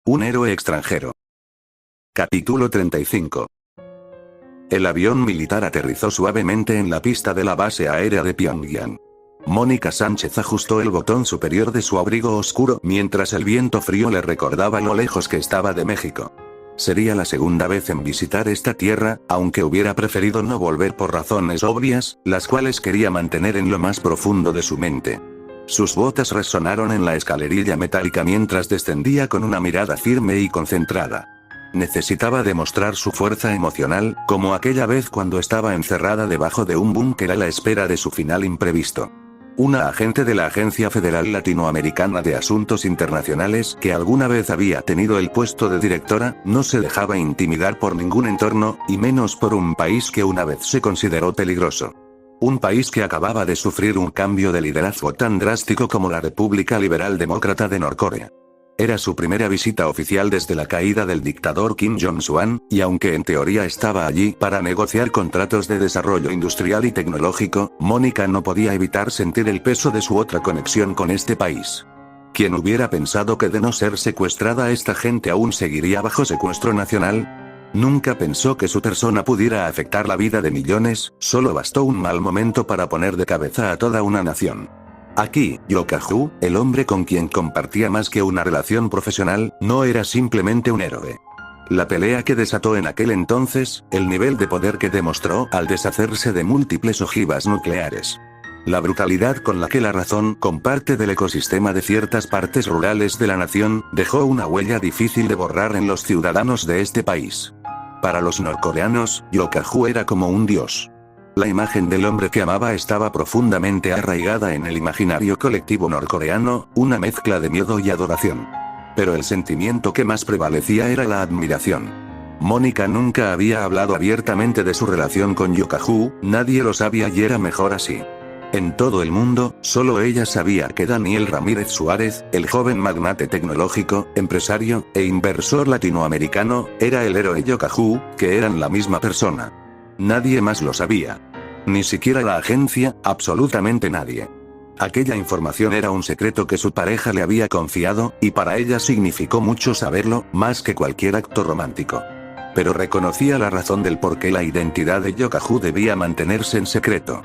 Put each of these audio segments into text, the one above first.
Un héroe extranjero. Capítulo 35. El avión militar aterrizó suavemente en la pista de la base aérea de Pyongyang. Mónica Sánchez ajustó el botón superior de su abrigo oscuro mientras el viento frío le recordaba lo lejos que estaba de México. Sería la segunda vez en visitar esta tierra, aunque hubiera preferido no volver por razones obvias, las cuales quería mantener en lo más profundo de su mente. Sus botas resonaron en la escalerilla metálica mientras descendía con una mirada firme y concentrada. Necesitaba demostrar su fuerza emocional, como aquella vez cuando estaba encerrada debajo de un búnker a la espera de su final imprevisto. Una agente de la Agencia Federal Latinoamericana de Asuntos Internacionales, que alguna vez había tenido el puesto de directora, no se dejaba intimidar por ningún entorno, y menos por un país que una vez se consideró peligroso. Un país que acababa de sufrir un cambio de liderazgo tan drástico como la República Liberal Demócrata de Norcorea. Era su primera visita oficial desde la caída del dictador Kim Jong-un, y aunque en teoría estaba allí para negociar contratos de desarrollo industrial y tecnológico, Mónica no podía evitar sentir el peso de su otra conexión con este país. ¿Quién hubiera pensado que de no ser secuestrada esta gente aún seguiría bajo secuestro nacional? Nunca pensó que su persona pudiera afectar la vida de millones, solo bastó un mal momento para poner de cabeza a toda una nación. Aquí, Yoka-ju, el hombre con quien compartía más que una relación profesional, no era simplemente un héroe. La pelea que desató en aquel entonces, el nivel de poder que demostró al deshacerse de múltiples ojivas nucleares. La brutalidad con la que la razón comparte del ecosistema de ciertas partes rurales de la nación, dejó una huella difícil de borrar en los ciudadanos de este país. Para los norcoreanos, Yoka-ju era como un dios. La imagen del hombre que amaba estaba profundamente arraigada en el imaginario colectivo norcoreano, una mezcla de miedo y adoración. Pero el sentimiento que más prevalecía era la admiración. Mónica nunca había hablado abiertamente de su relación con Yoka-ju, nadie lo sabía y era mejor así. En todo el mundo, solo ella sabía que Daniel Ramírez Suárez, el joven magnate tecnológico, empresario e inversor latinoamericano, era el héroe Yoka-ju, que eran la misma persona. Nadie más lo sabía. Ni siquiera la agencia, absolutamente nadie. Aquella información era un secreto que su pareja le había confiado, y para ella significó mucho saberlo, más que cualquier acto romántico. Pero reconocía la razón del por qué la identidad de Yoka-ju debía mantenerse en secreto.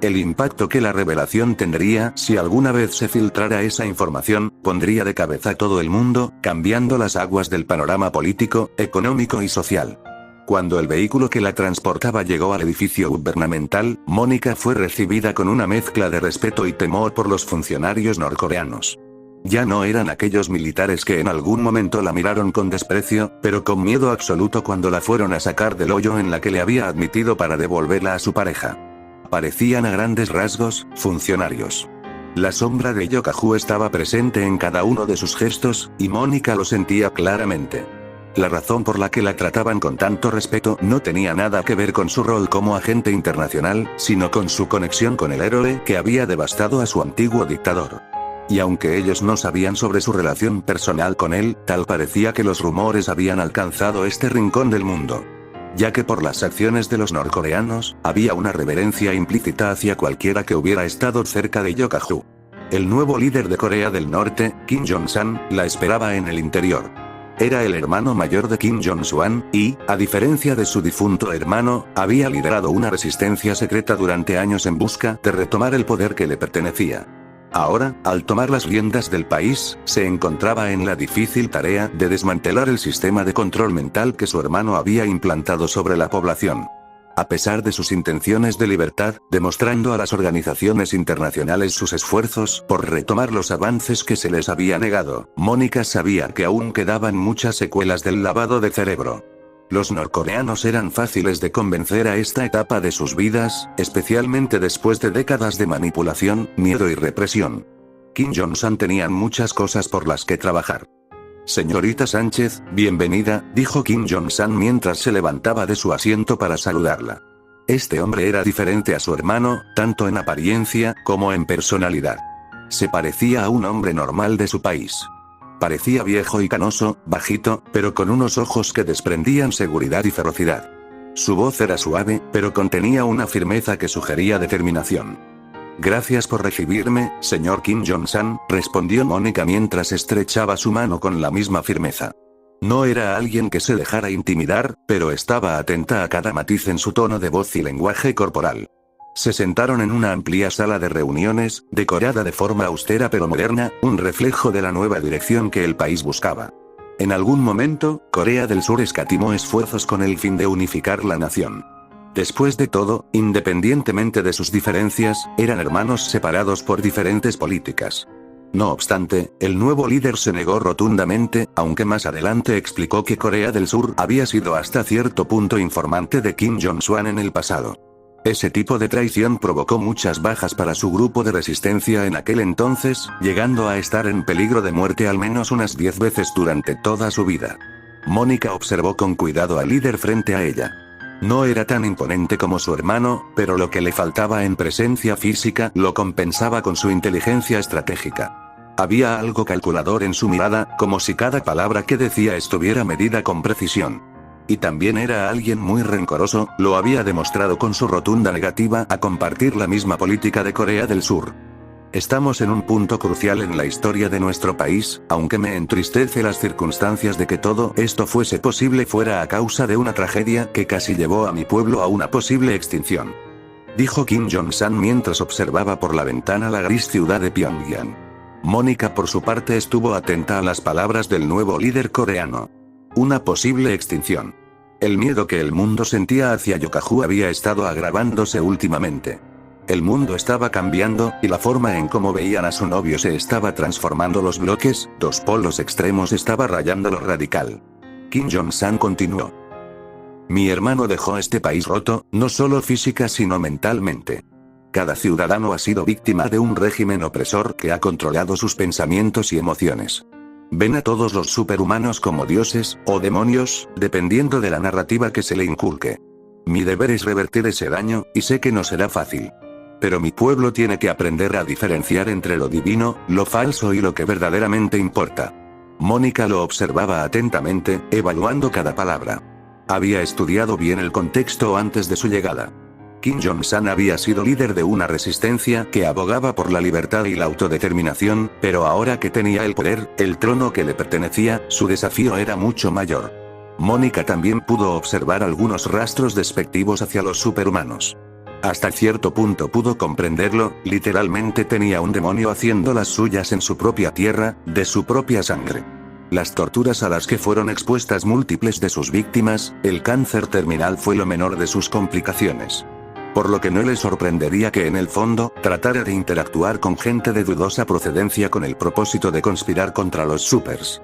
El impacto que la revelación tendría si alguna vez se filtrara esa información, pondría de cabeza a todo el mundo, cambiando las aguas del panorama político, económico y social. Cuando el vehículo que la transportaba llegó al edificio gubernamental, Mónica fue recibida con una mezcla de respeto y temor por los funcionarios norcoreanos. Ya no eran aquellos militares que en algún momento la miraron con desprecio, pero con miedo absoluto cuando la fueron a sacar del hoyo en la que le había admitido para devolverla a su pareja. Parecían a grandes rasgos, funcionarios. La sombra de Yoka-ju estaba presente en cada uno de sus gestos, y Mónica lo sentía claramente. La razón por la que la trataban con tanto respeto no tenía nada que ver con su rol como agente internacional, sino con su conexión con el héroe que había devastado a su antiguo dictador. Y aunque ellos no sabían sobre su relación personal con él, tal parecía que los rumores habían alcanzado este rincón del mundo. Ya que por las acciones de los norcoreanos, había una reverencia implícita hacia cualquiera que hubiera estado cerca de Yoka-ju. El nuevo líder de Corea del Norte, Kim Jong-un, la esperaba en el interior. Era el hermano mayor de Kim Jong-un, y, a diferencia de su difunto hermano, había liderado una resistencia secreta durante años en busca de retomar el poder que le pertenecía. Ahora, al tomar las riendas del país, se encontraba en la difícil tarea de desmantelar el sistema de control mental que su hermano había implantado sobre la población. A pesar de sus intenciones de libertad, demostrando a las organizaciones internacionales sus esfuerzos por retomar los avances que se les había negado, Mónica sabía que aún quedaban muchas secuelas del lavado de cerebro. Los norcoreanos eran fáciles de convencer a esta etapa de sus vidas, especialmente después de décadas de manipulación, miedo y represión. Kim Jong-un tenía muchas cosas por las que trabajar. Señorita Sánchez, bienvenida, dijo Kim Jong-un mientras se levantaba de su asiento para saludarla. Este hombre era diferente a su hermano, tanto en apariencia, como en personalidad. Se parecía a un hombre normal de su país. Parecía viejo y canoso, bajito, pero con unos ojos que desprendían seguridad y ferocidad. Su voz era suave, pero contenía una firmeza que sugería determinación. Gracias por recibirme, señor Kim Jong-un, respondió Mónica mientras estrechaba su mano con la misma firmeza. No era alguien que se dejara intimidar, pero estaba atenta a cada matiz en su tono de voz y lenguaje corporal. Se sentaron en una amplia sala de reuniones, decorada de forma austera pero moderna, un reflejo de la nueva dirección que el país buscaba. En algún momento, Corea del Sur escatimó esfuerzos con el fin de unificar la nación. Después de todo, independientemente de sus diferencias, eran hermanos separados por diferentes políticas. No obstante, el nuevo líder se negó rotundamente, aunque más adelante explicó que Corea del Sur había sido hasta cierto punto informante de Kim Jong-un en el pasado. Ese tipo de traición provocó muchas bajas para su grupo de resistencia en aquel entonces, llegando a estar en peligro de muerte al menos unas 10 veces durante toda su vida. Mónica observó con cuidado al líder frente a ella. No era tan imponente como su hermano, pero lo que le faltaba en presencia física lo compensaba con su inteligencia estratégica. Había algo calculador en su mirada, como si cada palabra que decía estuviera medida con precisión. Y también era alguien muy rencoroso, lo había demostrado con su rotunda negativa a compartir la misma política de Corea del Sur. Estamos en un punto crucial en la historia de nuestro país, aunque me entristece las circunstancias de que todo esto fuese posible fuera a causa de una tragedia que casi llevó a mi pueblo a una posible extinción. Dijo Kim Jong-un mientras observaba por la ventana la gris ciudad de Pyongyang. Mónica por su parte estuvo atenta a las palabras del nuevo líder coreano. Una posible extinción. El miedo que el mundo sentía hacia Yokahu había estado agravándose últimamente. El mundo estaba cambiando, y la forma en cómo veían a su novio se estaba transformando. Los bloques, dos polos extremos estaba rayando lo radical. Kim Jong-un continuó. Mi hermano dejó este país roto, no solo física sino mentalmente. Cada ciudadano ha sido víctima de un régimen opresor que ha controlado sus pensamientos y emociones. Ven a todos los superhumanos como dioses, o demonios, dependiendo de la narrativa que se le inculque. Mi deber es revertir ese daño, y sé que no será fácil. Pero mi pueblo tiene que aprender a diferenciar entre lo divino, lo falso y lo que verdaderamente importa. Mónica lo observaba atentamente, evaluando cada palabra. Había estudiado bien el contexto antes de su llegada. Kim Jong-un había sido líder de una resistencia que abogaba por la libertad y la autodeterminación, pero ahora que tenía el poder, el trono que le pertenecía, su desafío era mucho mayor. Mónica también pudo observar algunos rastros despectivos hacia los superhumanos. Hasta cierto punto pudo comprenderlo, literalmente tenía un demonio haciendo las suyas en su propia tierra, de su propia sangre. Las torturas a las que fueron expuestas múltiples de sus víctimas, el cáncer terminal fue lo menor de sus complicaciones. Por lo que no le sorprendería que en el fondo, tratara de interactuar con gente de dudosa procedencia con el propósito de conspirar contra los supers.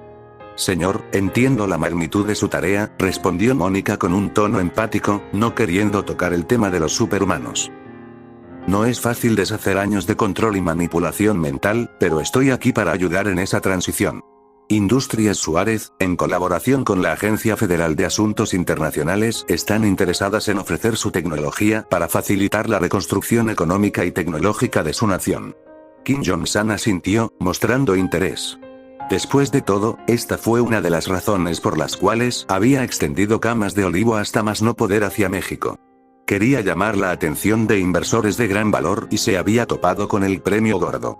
Señor, entiendo la magnitud de su tarea, respondió Mónica con un tono empático, no queriendo tocar el tema de los superhumanos. No es fácil deshacer años de control y manipulación mental, pero estoy aquí para ayudar en esa transición. Industrias Suárez, en colaboración con la Agencia Federal de Asuntos Internacionales, están interesadas en ofrecer su tecnología para facilitar la reconstrucción económica y tecnológica de su nación. Kim Jong-un asintió, mostrando interés. Después de todo, esta fue una de las razones por las cuales había extendido camas de olivo hasta más no poder hacia México. Quería llamar la atención de inversores de gran valor y se había topado con el premio gordo.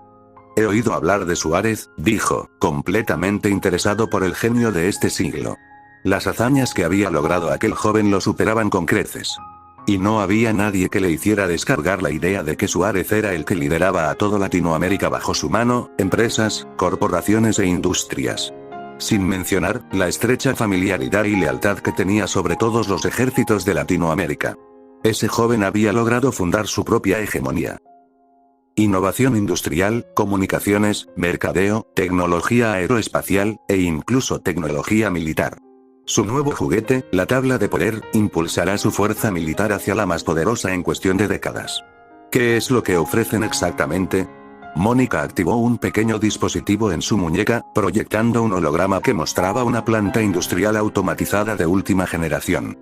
He oído hablar de Suárez, dijo, completamente interesado por el genio de este siglo. Las hazañas que había logrado aquel joven lo superaban con creces. Y no había nadie que le hiciera descargar la idea de que Suárez era el que lideraba a todo Latinoamérica bajo su mano, empresas, corporaciones e industrias. Sin mencionar, la estrecha familiaridad y lealtad que tenía sobre todos los ejércitos de Latinoamérica. Ese joven había logrado fundar su propia hegemonía. Innovación industrial, comunicaciones, mercadeo, tecnología aeroespacial, e incluso tecnología militar. Su nuevo juguete, la tabla de poder, impulsará su fuerza militar hacia la más poderosa en cuestión de décadas. ¿Qué es lo que ofrecen exactamente? Mónica activó un pequeño dispositivo en su muñeca, proyectando un holograma que mostraba una planta industrial automatizada de última generación.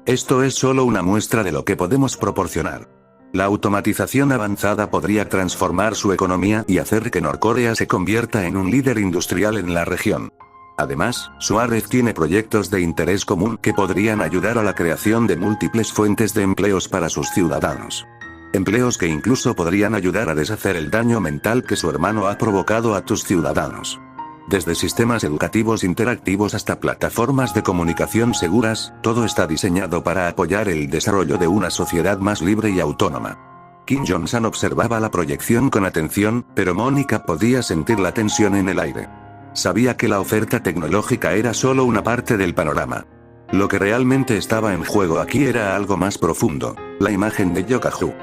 Esto es solo una muestra de lo que podemos proporcionar. La automatización avanzada podría transformar su economía y hacer que Norcorea se convierta en un líder industrial en la región. Además, Suárez tiene proyectos de interés común que podrían ayudar a la creación de múltiples fuentes de empleos para sus ciudadanos. Empleos que incluso podrían ayudar a deshacer el daño mental que su hermano ha provocado a tus ciudadanos. Desde sistemas educativos interactivos hasta plataformas de comunicación seguras, todo está diseñado para apoyar el desarrollo de una sociedad más libre y autónoma. Kim Jong-un observaba la proyección con atención, pero Mónica podía sentir la tensión en el aire. Sabía que la oferta tecnológica era solo una parte del panorama. Lo que realmente estaba en juego aquí era algo más profundo: la imagen de Yokahu.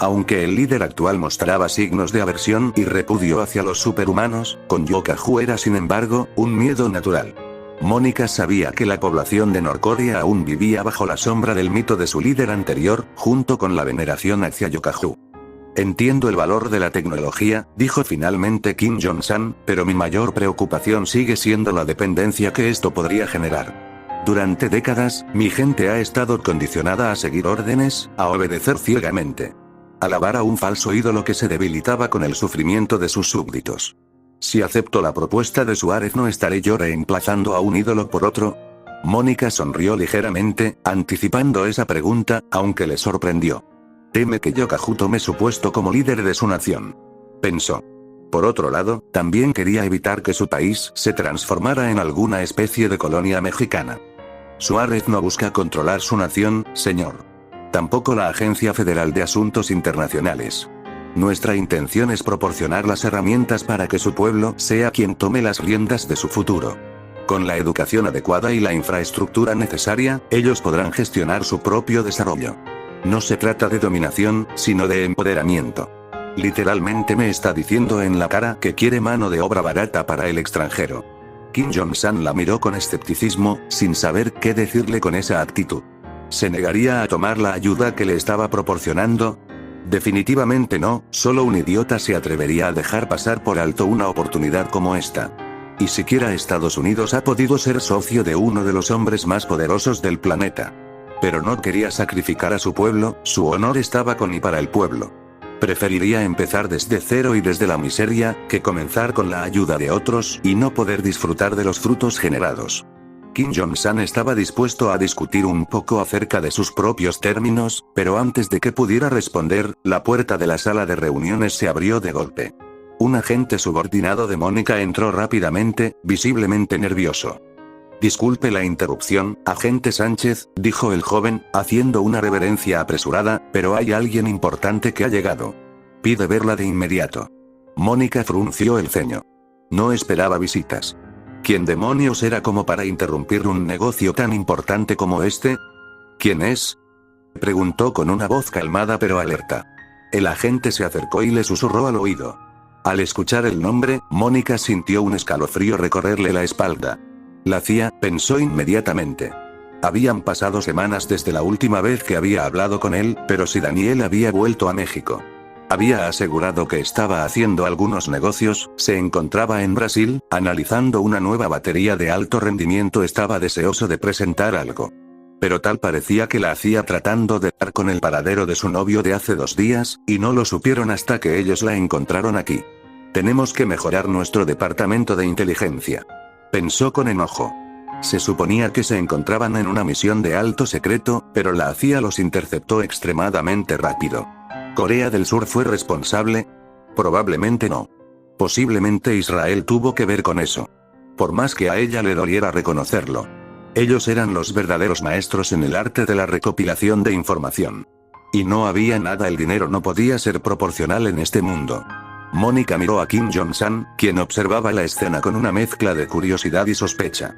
Aunque el líder actual mostraba signos de aversión y repudio hacia los superhumanos, con Yokahu era sin embargo, un miedo natural. Mónica sabía que la población de Norcorea aún vivía bajo la sombra del mito de su líder anterior, junto con la veneración hacia Yokahu. Entiendo el valor de la tecnología, dijo finalmente Kim Jong-un, pero mi mayor preocupación sigue siendo la dependencia que esto podría generar. Durante décadas, mi gente ha estado condicionada a seguir órdenes, a obedecer ciegamente. Alabar a un falso ídolo que se debilitaba con el sufrimiento de sus súbditos. Si acepto la propuesta de Suárez, ¿no estaré yo reemplazando a un ídolo por otro? Mónica sonrió ligeramente, anticipando esa pregunta, aunque le sorprendió. Teme que Yokahu tome su puesto como líder de su nación, pensó. Por otro lado, también quería evitar que su país se transformara en alguna especie de colonia mexicana. Suárez no busca controlar su nación, señor. Tampoco la Agencia Federal de Asuntos Internacionales. Nuestra intención es proporcionar las herramientas para que su pueblo sea quien tome las riendas de su futuro. Con la educación adecuada y la infraestructura necesaria, ellos podrán gestionar su propio desarrollo. No se trata de dominación, sino de empoderamiento. Literalmente me está diciendo en la cara que quiere mano de obra barata para el extranjero. Kim Jong-un la miró con escepticismo, sin saber qué decirle con esa actitud. ¿Se negaría a tomar la ayuda que le estaba proporcionando? Definitivamente no, solo un idiota se atrevería a dejar pasar por alto una oportunidad como esta. Y siquiera Estados Unidos ha podido ser socio de uno de los hombres más poderosos del planeta. Pero no quería sacrificar a su pueblo, su honor estaba con y para el pueblo. Preferiría empezar desde cero y desde la miseria, que comenzar con la ayuda de otros y no poder disfrutar de los frutos generados. Kim Jong-un estaba dispuesto a discutir un poco acerca de sus propios términos, pero antes de que pudiera responder, la puerta de la sala de reuniones se abrió de golpe. Un agente subordinado de Mónica entró rápidamente, visiblemente nervioso. Disculpe la interrupción, agente Sánchez, dijo el joven, haciendo una reverencia apresurada, pero hay alguien importante que ha llegado. Pide verla de inmediato. Mónica frunció el ceño. No esperaba visitas. ¿Quién demonios era como para interrumpir un negocio tan importante como este? ¿Quién es?, preguntó con una voz calmada pero alerta. El agente se acercó y le susurró al oído. Al escuchar el nombre, Mónica sintió un escalofrío recorrerle la espalda. La CIA, pensó inmediatamente. Habían pasado semanas desde la última vez que había hablado con él, pero si Daniel había vuelto a México. Había asegurado que estaba haciendo algunos negocios, se encontraba en Brasil, analizando una nueva batería de alto rendimiento, estaba deseoso de presentar algo. Pero tal parecía que la hacía tratando de dar con el paradero de su novio de hace 2 días, y no lo supieron hasta que ellos la encontraron aquí. Tenemos que mejorar nuestro departamento de inteligencia, pensó con enojo. Se suponía que se encontraban en una misión de alto secreto, pero la CIA los interceptó extremadamente rápido. ¿Corea del Sur fue responsable? Probablemente no. Posiblemente Israel tuvo que ver con eso. Por más que a ella le doliera reconocerlo. Ellos eran los verdaderos maestros en el arte de la recopilación de información. Y no había nada, el dinero no podía ser proporcional en este mundo. Mónica miró a Kim Jong-un, quien observaba la escena con una mezcla de curiosidad y sospecha.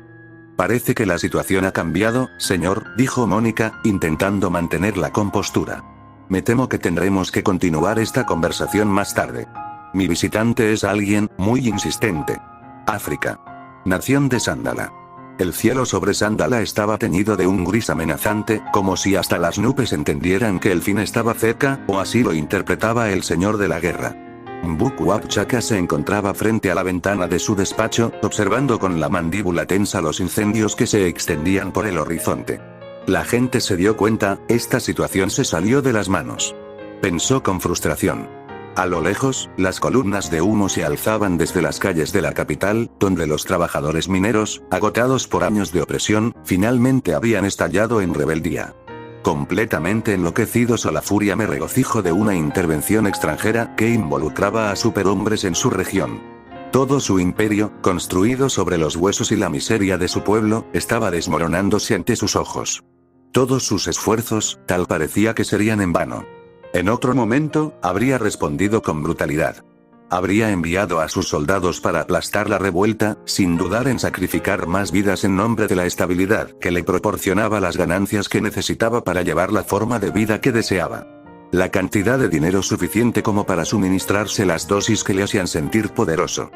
Parece que la situación ha cambiado, señor, dijo Mónica, intentando mantener la compostura. Me temo que tendremos que continuar esta conversación más tarde. Mi visitante es alguien muy insistente. África. Nación de Sándala. El cielo sobre Sándala estaba teñido de un gris amenazante, como si hasta las nubes entendieran que el fin estaba cerca, o así lo interpretaba el señor de la guerra. Mbuk Chaka se encontraba frente a la ventana de su despacho, observando con la mandíbula tensa los incendios que se extendían por el horizonte. La gente se dio cuenta, esta situación se salió de las manos. Pensó con frustración. A lo lejos, las columnas de humo se alzaban desde las calles de la capital, donde los trabajadores mineros, agotados por años de opresión, finalmente habían estallado en rebeldía. Completamente enloquecidos a la furia, me regocijo de una intervención extranjera que involucraba a superhombres en su región. Todo su imperio, construido sobre los huesos y la miseria de su pueblo, estaba desmoronándose ante sus ojos. Todos sus esfuerzos, tal parecía que serían en vano. En otro momento, habría respondido con brutalidad. Habría enviado a sus soldados para aplastar la revuelta, sin dudar en sacrificar más vidas en nombre de la estabilidad que le proporcionaba las ganancias que necesitaba para llevar la forma de vida que deseaba. La cantidad de dinero suficiente como para suministrarse las dosis que le hacían sentir poderoso.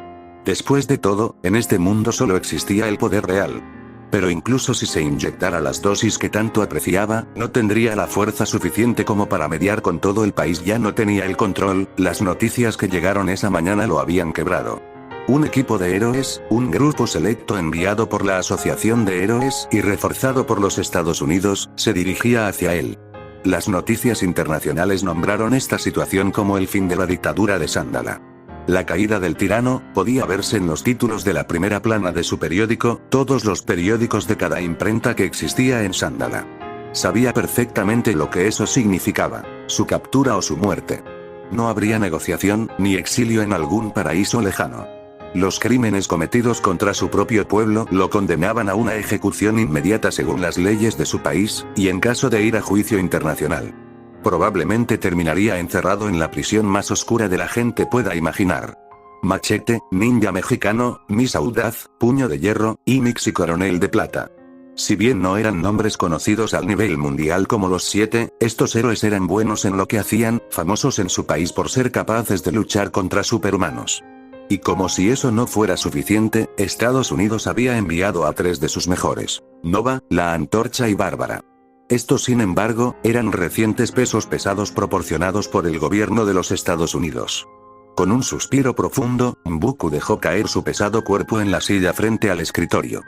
Después de todo, en este mundo solo existía el poder real. Pero incluso si se inyectara las dosis que tanto apreciaba, no tendría la fuerza suficiente como para mediar con todo el país. Ya no tenía el control, las noticias que llegaron esa mañana lo habían quebrado. Un equipo de héroes, un grupo selecto enviado por la Asociación de Héroes y reforzado por los Estados Unidos, se dirigía hacia él. Las noticias internacionales nombraron esta situación como el fin de la dictadura de Sándala. La caída del tirano podía verse en los títulos de la primera plana de su periódico, todos los periódicos de cada imprenta que existía en Sándala. Sabía perfectamente lo que eso significaba, su captura o su muerte. No habría negociación, ni exilio en algún paraíso lejano. Los crímenes cometidos contra su propio pueblo lo condenaban a una ejecución inmediata según las leyes de su país, y en caso de ir a juicio internacional. Probablemente terminaría encerrado en la prisión más oscura de la gente pueda imaginar. Machete, ninja mexicano, Miss Audaz, puño de hierro, Imix y coronel de plata. Si bien no eran nombres conocidos al nivel mundial como los 7, estos héroes eran buenos en lo que hacían, famosos en su país por ser capaces de luchar contra superhumanos. Y como si eso no fuera suficiente, Estados Unidos había enviado a 3 de sus mejores: Nova, la Antorcha y Bárbara. Estos, sin embargo, eran recientes pesos pesados proporcionados por el gobierno de los Estados Unidos. Con un suspiro profundo, Mbuku dejó caer su pesado cuerpo en la silla frente al escritorio.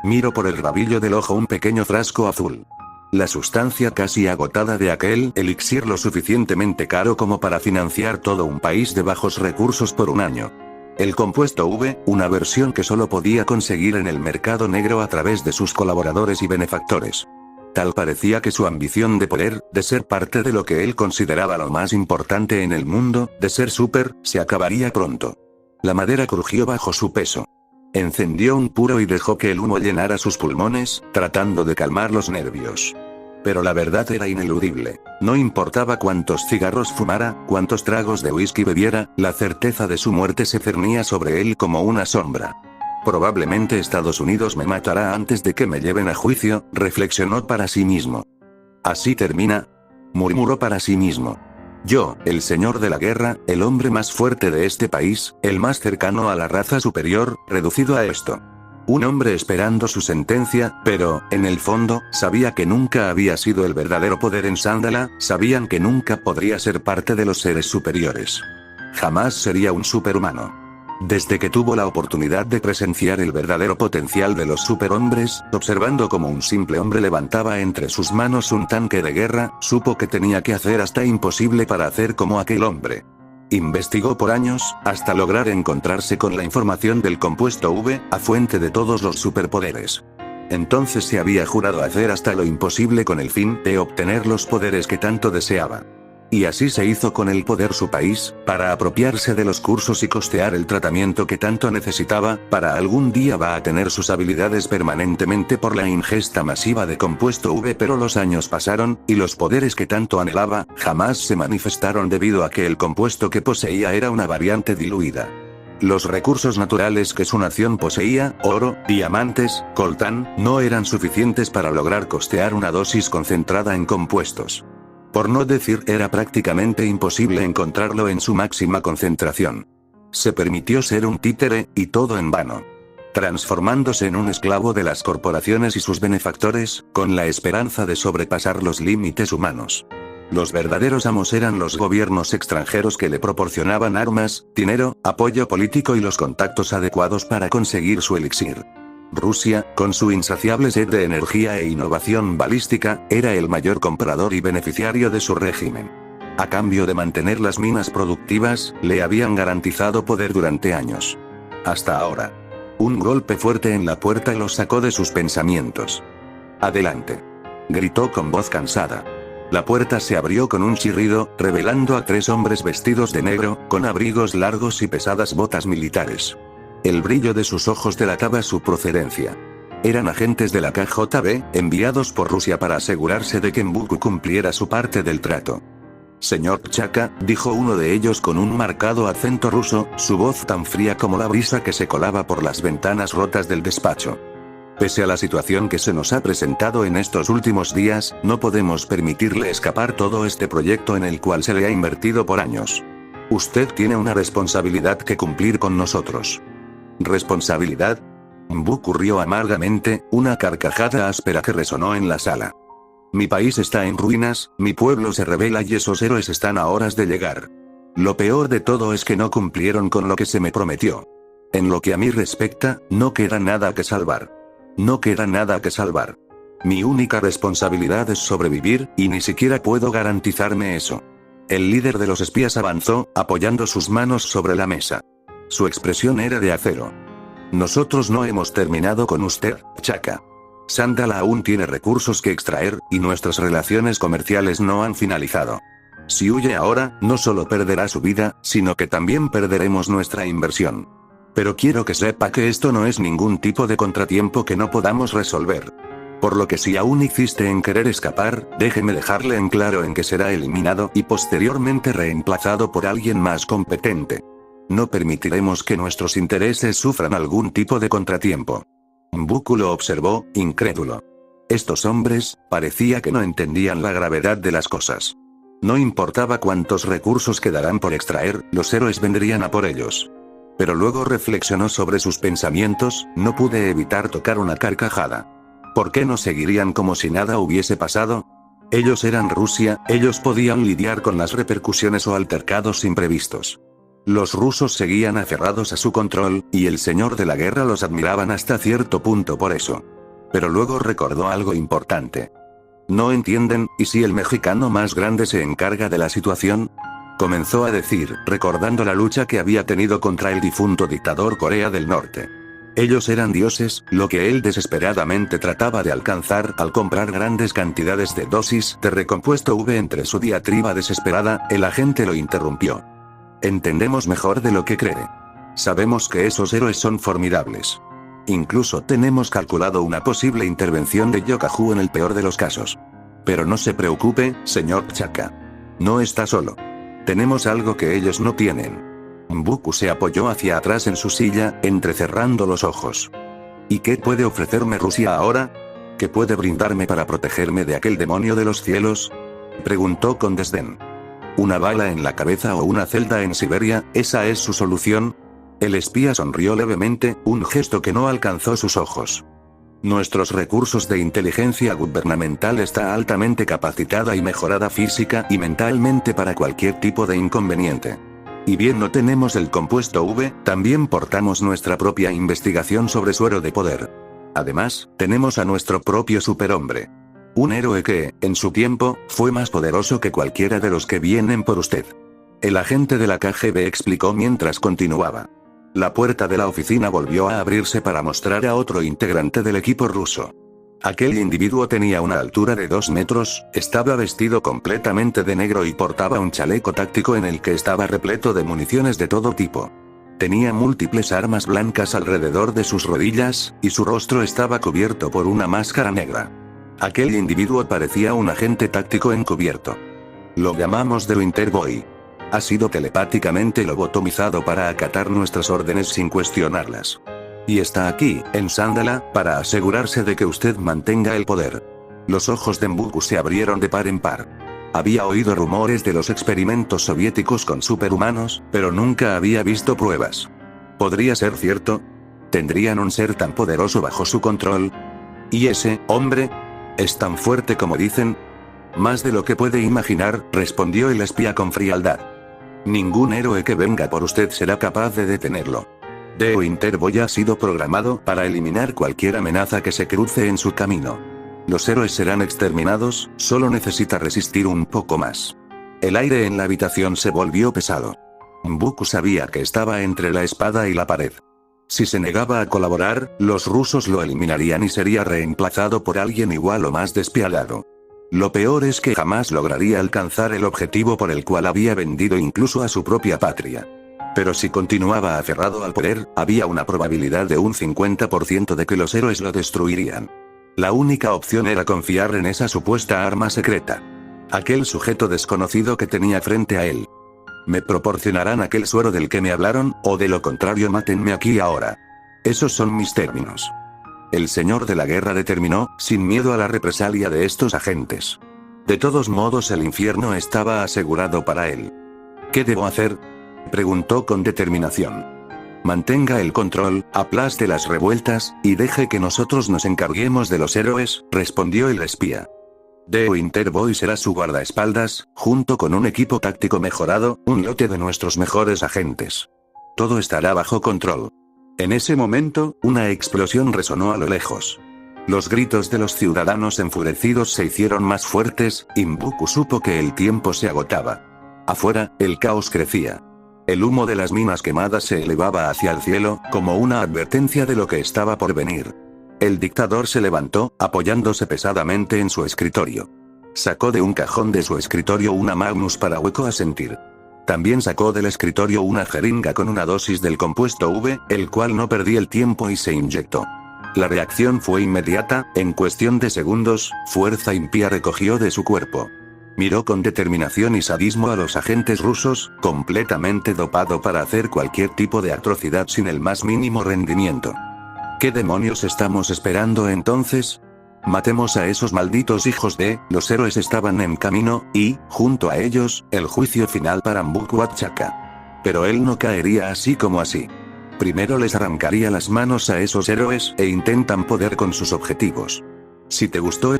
Miró por el rabillo del ojo un pequeño frasco azul. La sustancia casi agotada de aquel elixir lo suficientemente caro como para financiar todo un país de bajos recursos por un año. El compuesto V, una versión que solo podía conseguir en el mercado negro a través de sus colaboradores y benefactores. Tal parecía que su ambición de poder, de ser parte de lo que él consideraba lo más importante en el mundo, de ser súper, se acabaría pronto. La madera crujió bajo su peso. Encendió un puro y dejó que el humo llenara sus pulmones, tratando de calmar los nervios. Pero la verdad era ineludible. No importaba cuántos cigarros fumara, cuántos tragos de whisky bebiera, la certeza de su muerte se cernía sobre él como una sombra. Probablemente Estados Unidos me matará antes de que me lleven a juicio, reflexionó para sí mismo. Así termina, murmuró para sí mismo. Yo, el señor de la guerra, el hombre más fuerte de este país, el más cercano a la raza superior, reducido a esto. Un hombre esperando su sentencia, pero, en el fondo, sabía que nunca había sido el verdadero poder en Sándala, sabían que nunca podría ser parte de los seres superiores. Jamás sería un superhumano. Desde que tuvo la oportunidad de presenciar el verdadero potencial de los superhombres, observando cómo un simple hombre levantaba entre sus manos un tanque de guerra, supo que tenía que hacer hasta imposible para hacer como aquel hombre. Investigó por años, hasta lograr encontrarse con la información del compuesto V, a fuente de todos los superpoderes. Entonces se había jurado hacer hasta lo imposible con el fin de obtener los poderes que tanto deseaba. Y así se hizo con el poder su país, para apropiarse de los cursos y costear el tratamiento que tanto necesitaba, para algún día va a tener sus habilidades permanentemente por la ingesta masiva de compuesto V. Pero los años pasaron, y los poderes que tanto anhelaba, jamás se manifestaron debido a que el compuesto que poseía era una variante diluida. Los recursos naturales que su nación poseía, oro, diamantes, coltán, no eran suficientes para lograr costear una dosis concentrada en compuestos. Por no decir, era prácticamente imposible encontrarlo en su máxima concentración. Se permitió ser un títere, y todo en vano. Transformándose en un esclavo de las corporaciones y sus benefactores, con la esperanza de sobrepasar los límites humanos. Los verdaderos amos eran los gobiernos extranjeros que le proporcionaban armas, dinero, apoyo político y los contactos adecuados para conseguir su elixir. Rusia, con su insaciable sed de energía e innovación balística, era el mayor comprador y beneficiario de su régimen. A cambio de mantener las minas productivas, le habían garantizado poder durante años. Hasta ahora. Un golpe fuerte en la puerta lo sacó de sus pensamientos. «Adelante», gritó con voz cansada. La puerta se abrió con un chirrido, revelando a 3 hombres vestidos de negro, con abrigos largos y pesadas botas militares. El brillo de sus ojos delataba su procedencia. Eran agentes de la KGB, enviados por Rusia para asegurarse de que M'Buku cumpliera su parte del trato. Señor Chaka, dijo uno de ellos con un marcado acento ruso, su voz tan fría como la brisa que se colaba por las ventanas rotas del despacho. Pese a la situación que se nos ha presentado en estos últimos días, no podemos permitirle escapar todo este proyecto en el cual se le ha invertido por años. Usted tiene una responsabilidad que cumplir con nosotros. ¿Responsabilidad? M'Buku rió amargamente, una carcajada áspera que resonó en la sala. Mi país está en ruinas, mi pueblo se rebela y esos héroes están a horas de llegar. Lo peor de todo es que no cumplieron con lo que se me prometió. En lo que a mí respecta, no queda nada que salvar. No queda nada que salvar. Mi única responsabilidad es sobrevivir, y ni siquiera puedo garantizarme eso. El líder de los espías avanzó, apoyando sus manos sobre la mesa. Su expresión era de acero. Nosotros no hemos terminado con usted, Chaka. Sandala aún tiene recursos que extraer, y nuestras relaciones comerciales no han finalizado. Si huye ahora, no solo perderá su vida, sino que también perderemos nuestra inversión. Pero quiero que sepa que esto no es ningún tipo de contratiempo que no podamos resolver. Por lo que si aún insiste en querer escapar, déjeme dejarle en claro en que será eliminado y posteriormente reemplazado por alguien más competente. No permitiremos que nuestros intereses sufran algún tipo de contratiempo. M'Buku lo observó, incrédulo. Estos hombres, parecía que no entendían la gravedad de las cosas. No importaba cuántos recursos quedaran por extraer, los héroes vendrían a por ellos. Pero luego reflexionó sobre sus pensamientos, no pude evitar tocar una carcajada. ¿Por qué no seguirían como si nada hubiese pasado? Ellos eran Rusia, ellos podían lidiar con las repercusiones o altercados imprevistos. Los rusos seguían aferrados a su control, y el señor de la guerra los admiraban hasta cierto punto por eso. Pero luego recordó algo importante. ¿No entienden, y si el mexicano más grande se encarga de la situación? Comenzó a decir, recordando la lucha que había tenido contra el difunto dictador Corea del Norte. Ellos eran dioses, lo que él desesperadamente trataba de alcanzar al comprar grandes cantidades de dosis de recompuesto V. Entre su diatriba desesperada, el agente lo interrumpió. Entendemos mejor de lo que cree. Sabemos que esos héroes son formidables. Incluso tenemos calculado una posible intervención de Yokaju en el peor de los casos. Pero no se preocupe, señor Chaka. No está solo. Tenemos algo que ellos no tienen. M'Buku se apoyó hacia atrás en su silla, entrecerrando los ojos. ¿Y qué puede ofrecerme Rusia ahora? ¿Qué puede brindarme para protegerme de aquel demonio de los cielos? Preguntó con desdén. ¿Una bala en la cabeza o una celda en Siberia, esa es su solución? El espía sonrió levemente, un gesto que no alcanzó sus ojos. Nuestros recursos de inteligencia gubernamental está altamente capacitada y mejorada física y mentalmente para cualquier tipo de inconveniente. Y bien no tenemos el compuesto V, también portamos nuestra propia investigación sobre suero de poder. Además, tenemos a nuestro propio superhombre. Un héroe que, en su tiempo, fue más poderoso que cualquiera de los que vienen por usted. El agente de la KGB explicó mientras continuaba. La puerta de la oficina volvió a abrirse para mostrar a otro integrante del equipo ruso. Aquel individuo tenía una altura de 2 metros, estaba vestido completamente de negro y portaba un chaleco táctico en el que estaba repleto de municiones de todo tipo. Tenía múltiples armas blancas alrededor de sus rodillas, y su rostro estaba cubierto por una máscara negra. Aquel individuo parecía un agente táctico encubierto. Lo llamamos The Winter Boy. Ha sido telepáticamente lobotomizado para acatar nuestras órdenes sin cuestionarlas. Y está aquí, en Sandala, para asegurarse de que usted mantenga el poder. Los ojos de M'Buku se abrieron de par en par. Había oído rumores de los experimentos soviéticos con superhumanos, pero nunca había visto pruebas. ¿Podría ser cierto? ¿Tendrían un ser tan poderoso bajo su control? ¿Y ese hombre? ¿Es tan fuerte como dicen? Más de lo que puede imaginar, respondió el espía con frialdad. Ningún héroe que venga por usted será capaz de detenerlo. The Winter Boy ha sido programado para eliminar cualquier amenaza que se cruce en su camino. Los héroes serán exterminados, solo necesita resistir un poco más. El aire en la habitación se volvió pesado. M'Buku sabía que estaba entre la espada y la pared. Si se negaba a colaborar, los rusos lo eliminarían y sería reemplazado por alguien igual o más despiadado. Lo peor es que jamás lograría alcanzar el objetivo por el cual había vendido incluso a su propia patria. Pero si continuaba aferrado al poder, había una probabilidad de un 50% de que los héroes lo destruirían. La única opción era confiar en esa supuesta arma secreta. Aquel sujeto desconocido que tenía frente a él. ¿Me proporcionarán aquel suero del que me hablaron, o de lo contrario mátenme aquí ahora? Esos son mis términos. El señor de la guerra determinó, sin miedo a la represalia de estos agentes. De todos modos el infierno estaba asegurado para él. ¿Qué debo hacer?, preguntó con determinación. Mantenga el control, aplaste las revueltas, y deje que nosotros nos encarguemos de los héroes, respondió el espía. The Winter Boy será su guardaespaldas, junto con un equipo táctico mejorado, un lote de nuestros mejores agentes. Todo estará bajo control. En ese momento, una explosión resonó a lo lejos. Los gritos de los ciudadanos enfurecidos se hicieron más fuertes, y Mbuku supo que el tiempo se agotaba. Afuera, el caos crecía. El humo de las minas quemadas se elevaba hacia el cielo, como una advertencia de lo que estaba por venir. El dictador se levantó, apoyándose pesadamente en su escritorio. Sacó de un cajón de su escritorio una Magnus para hueco a sentir. También sacó del escritorio una jeringa con una dosis del compuesto V, el cual no perdía el tiempo y se inyectó. La reacción fue inmediata, en cuestión de segundos, fuerza impía recogió de su cuerpo. Miró con determinación y sadismo a los agentes rusos, completamente dopado para hacer cualquier tipo de atrocidad sin el más mínimo rendimiento. ¿Qué demonios estamos esperando entonces? Matemos a esos malditos hijos de, los héroes estaban en camino, y, junto a ellos, el juicio final para Mbuku Achaka. Pero él no caería así como así. Primero les arrancaría las manos a esos héroes, e intentan poder con sus objetivos. Si te gustó